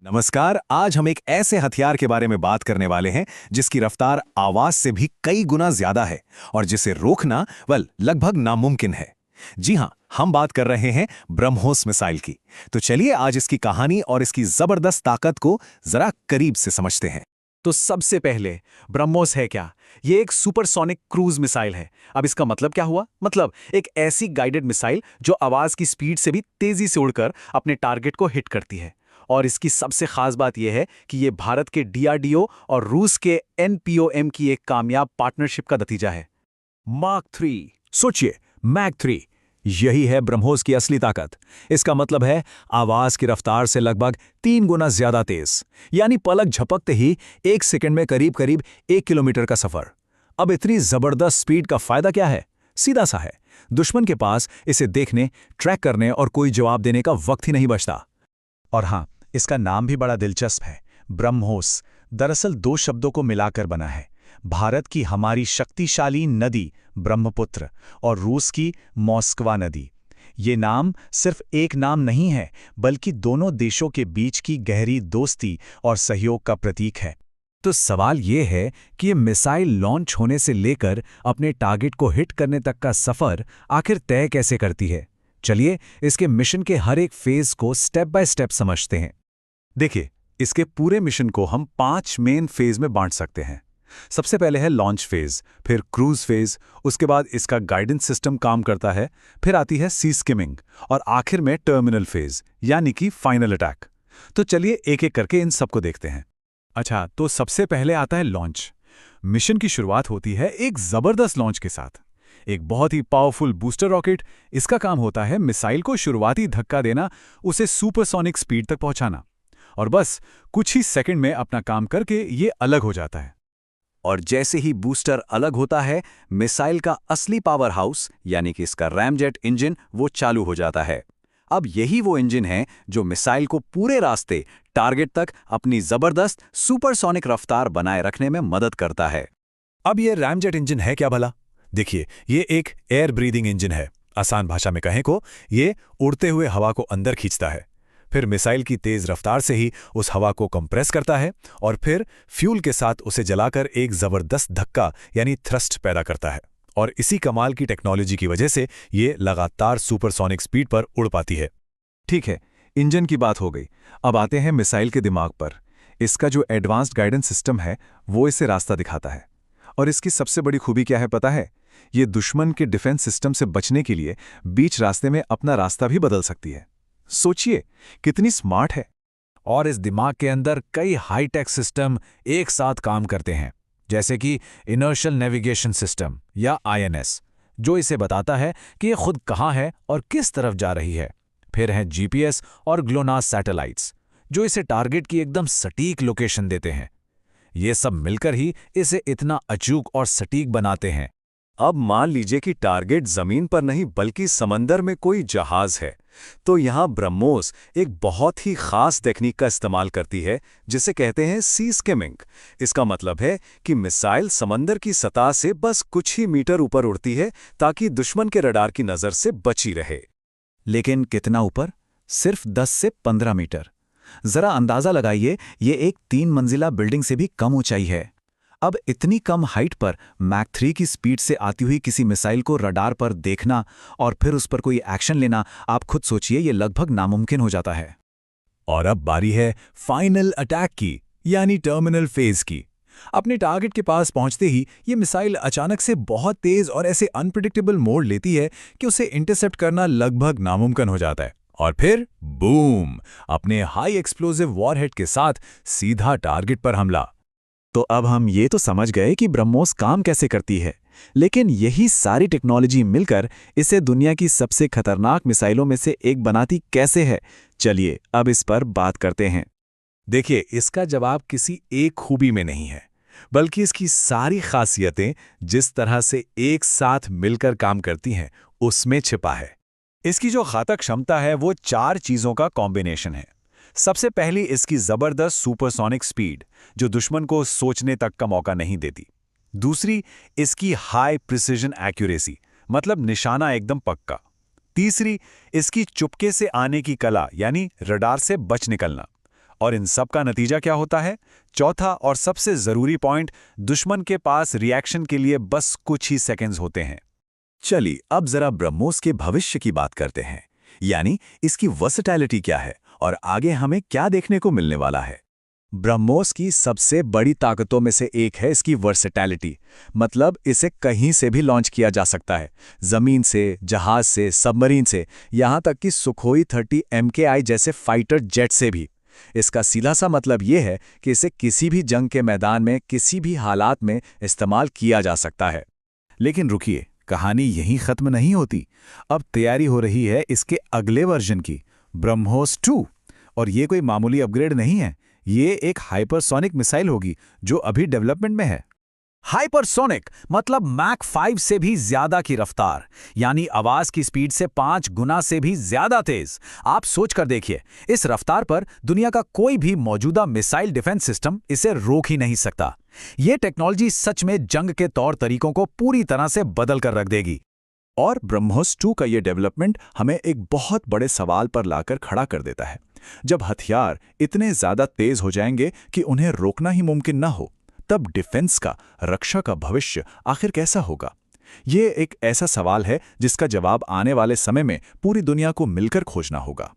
नमस्कार। आज हम एक ऐसे हथियार के बारे में बात करने वाले हैं जिसकी रफ्तार आवाज से भी कई गुना ज्यादा है और जिसे रोकना लगभग नामुमकिन है। जी हां, हम बात कर रहे हैं ब्रह्मोस मिसाइल की। तो चलिए आज इसकी कहानी और इसकी जबरदस्त ताकत को जरा करीब से समझते हैं। तो सबसे पहले ब्रह्मोस है क्या? ये एक सुपरसोनिक क्रूज मिसाइल है। अब इसका मतलब क्या हुआ? मतलब एक ऐसी गाइडेड मिसाइल जो आवाज की स्पीड से भी तेजी से उड़कर अपने टारगेट को हिट करती है। और इसकी सबसे खास बात यह है कि ये भारत के डीआरडीओ और रूस के एनपीओएम की एक कामयाब पार्टनरशिप का नतीजा है। मार्क 3। सोचिए, मैक 3। यही है ब्रह्मोस की असली ताकत। इसका मतलब है आवाज की रफ्तार से लगभग 3 गुना ज्यादा तेज, यानी पलक झपकते ही 1 सेकंड में करीब करीब 1 किलोमीटर का सफर। अब इतनी जबरदस्त स्पीड का फायदा क्या है? सीधा सा है, दुश्मन के पास इसे देखने, ट्रैक करने और कोई जवाब देने का वक्त ही नहीं बचता। और हां, इसका नाम भी बड़ा दिलचस्प है, ब्रह्मोस। दरअसल 2 शब्दों को मिलाकर बना है। भारत की हमारी शक्तिशाली नदी ब्रह्मपुत्र और रूस की मॉस्कवा नदी। ये नाम सिर्फ एक नाम नहीं है, बल्कि दोनों देशों के बीच की गहरी दोस्ती और सहयोग का प्रतीक है। तो सवाल ये है कि ये मिसाइल लॉन्च होने से लेकर अपने टारगेट को हिट करने तक का सफर आखिर तय कैसे करती है? चलिए इसके मिशन के हर एक फेज को स्टेप बाय स्टेप समझते हैं। देखिए, इसके पूरे मिशन को हम 5 मेन फेज में बांट सकते हैं। सबसे पहले है लॉन्च फेज, फिर क्रूज फेज, उसके बाद इसका गाइडेंस सिस्टम काम करता है, फिर आती है सी स्किमिंग और आखिर में टर्मिनल फेज यानी कि फाइनल अटैक। तो चलिए एक एक करके इन सबको देखते हैं। अच्छा, तो सबसे पहले आता है लॉन्च। मिशन की शुरुआत होती है एक जबरदस्त लॉन्च के साथ। एक बहुत ही पावरफुल बूस्टर रॉकेट। इसका काम होता है मिसाइल को शुरुआती धक्का देना, उसे सुपरसोनिक स्पीड तक पहुंचाना, और बस कुछ ही सेकंड में अपना काम करके ये अलग हो जाता है। और जैसे ही बूस्टर अलग होता है, मिसाइल का असली पावर हाउस यानी कि इसका रैमजेट इंजन वो चालू हो जाता है। अब यही वो इंजन है जो मिसाइल को पूरे रास्ते टारगेट तक अपनी जबरदस्त सुपरसोनिक रफ्तार बनाए रखने में मदद करता है। अब ये रैमजेट इंजन है क्या भला? देखिए, ये एक एयर ब्रीदिंग इंजन है। आसान भाषा में कहें को ये उड़ते हुए हवा को अंदर खींचता है, फिर मिसाइल की तेज रफ्तार से ही उस हवा को कंप्रेस करता है और फिर फ्यूल के साथ उसे जलाकर एक जबरदस्त धक्का यानी थ्रस्ट पैदा करता है। और इसी कमाल की टेक्नोलॉजी की वजह से ये लगातार सुपरसोनिक स्पीड पर उड़ पाती है। ठीक है, इंजन की बात हो गई। अब आते हैं मिसाइल के दिमाग पर। इसका जो एडवांस्ड गाइडेंस सिस्टम है वो इसे रास्ता दिखाता है। और इसकी सबसे बड़ी खूबी क्या है पता है? ये दुश्मन के डिफेंस सिस्टम से बचने के लिए बीच रास्ते में अपना रास्ता भी बदल सकती है। सोचिए कितनी स्मार्ट है। और इस दिमाग के अंदर कई हाईटेक सिस्टम एक साथ काम करते हैं, जैसे कि इनर्शियल नेविगेशन सिस्टम या आईएनएस, जो इसे बताता है कि ये खुद कहाँ है और किस तरफ जा रही है। फिर हैं जीपीएस और ग्लोनास सैटेलाइट्स, जो इसे टारगेट की एकदम सटीक लोकेशन देते हैं। ये सब मिलकर ही इसे इतना अचूक और सटीक बनाते हैं। अब मान लीजिए कि टारगेट जमीन पर नहीं बल्कि समंदर में कोई जहाज है, तो यहाँ ब्रह्मोस एक बहुत ही खास टेक्निक का इस्तेमाल करती है जिसे कहते हैं सी स्किमिंग। इसका मतलब है कि मिसाइल समंदर की सतह से बस कुछ ही मीटर ऊपर उड़ती है ताकि दुश्मन के रडार की नजर से बची रहे। लेकिन कितना ऊपर? सिर्फ 10 से 15 मीटर। जरा अंदाजा लगाइए, ये एक 3 मंजिला बिल्डिंग से भी कम ऊंचाई है। अब इतनी कम हाइट पर मैक 3 की स्पीड से आती हुई किसी मिसाइल को रडार पर देखना और फिर उस पर कोई एक्शन लेना, आप खुद सोचिए, ये लगभग नामुमकिन हो जाता है। और अब बारी है फाइनल अटैक की, यानी टर्मिनल फेज की। अपने टारगेट के पास पहुंचते ही ये मिसाइल अचानक से बहुत तेज और ऐसे अनप्रेडिक्टेबल मोड़ लेती है कि उसे इंटरसेप्ट करना लगभग नामुमकिन हो जाता है। और फिर बूम, अपने हाई एक्सप्लोसिव वॉरहेड के साथ सीधा टारगेट पर हमला। तो अब हम ये तो समझ गए कि ब्रह्मोस काम कैसे करती है, लेकिन यही सारी टेक्नोलॉजी मिलकर इसे दुनिया की सबसे खतरनाक मिसाइलों में से एक बनाती कैसे है? चलिए अब इस पर बात करते हैं। देखिए, इसका जवाब किसी एक खूबी में नहीं है, बल्कि इसकी सारी खासियतें जिस तरह से एक साथ मिलकर काम करती हैं उसमें छिपा है। इसकी जो घातक क्षमता है वो 4 चीज़ों का कॉम्बिनेशन है। सबसे पहली इसकी जबरदस्त सुपरसोनिक स्पीड, जो दुश्मन को सोचने तक का मौका नहीं देती। दूसरी, इसकी हाई प्रिसिजन एक्यूरेसी, मतलब निशाना एकदम पक्का। तीसरी, इसकी चुपके से आने की कला, यानी रडार से बच निकलना। और इन सब का नतीजा क्या होता है? चौथा और सबसे जरूरी पॉइंट, दुश्मन के पास रिएक्शन के लिए बस कुछ ही सेकंड्स होते हैं। चलिए अब जरा ब्रह्मोस के भविष्य की बात करते हैं, यानी इसकी वर्सेटैलिटी क्या है और आगे हमें क्या देखने को मिलने वाला है। ब्रह्मोस की सबसे बड़ी ताकतों में से एक है इसकी वर्सेटैलिटी, मतलब इसे कहीं से भी लॉन्च किया जा सकता है, जमीन से, जहाज से, सबमरीन से, यहां तक कि सुखोई 30 MKI जैसे फाइटर जेट से भी। इसका सीधा सा मतलब यह है कि इसे किसी भी जंग के मैदान में किसी भी हालात में इस्तेमाल किया जा सकता है। लेकिन रुकिए, कहानी यहीं खत्म नहीं होती। अब तैयारी हो रही है इसके अगले वर्जन की, ब्रह्मोस 2। और ये कोई मामूली अपग्रेड नहीं है, ये एक हाइपरसोनिक मिसाइल होगी जो अभी डेवलपमेंट में है। हाइपरसोनिक मतलब मैक 5 से भी ज्यादा की रफ्तार, यानी आवाज की स्पीड से 5 गुना से भी ज्यादा तेज। आप सोच कर देखिए, इस रफ्तार पर दुनिया का कोई भी मौजूदा मिसाइल डिफेंस सिस्टम इसे रोक ही नहीं सकता। ये टेक्नोलॉजी सच में जंग के तौर तरीकों को पूरी तरह से बदल कर रख देगी। और ब्रह्मोस 2 का ये डेवलपमेंट हमें एक बहुत बड़े सवाल पर लाकर खड़ा कर देता है। जब हथियार इतने ज्यादा तेज हो जाएंगे कि उन्हें रोकना ही मुमकिन ना हो, तब डिफेंस का, रक्षा का भविष्य आखिर कैसा होगा? ये एक ऐसा सवाल है जिसका जवाब आने वाले समय में पूरी दुनिया को मिलकर खोजना होगा।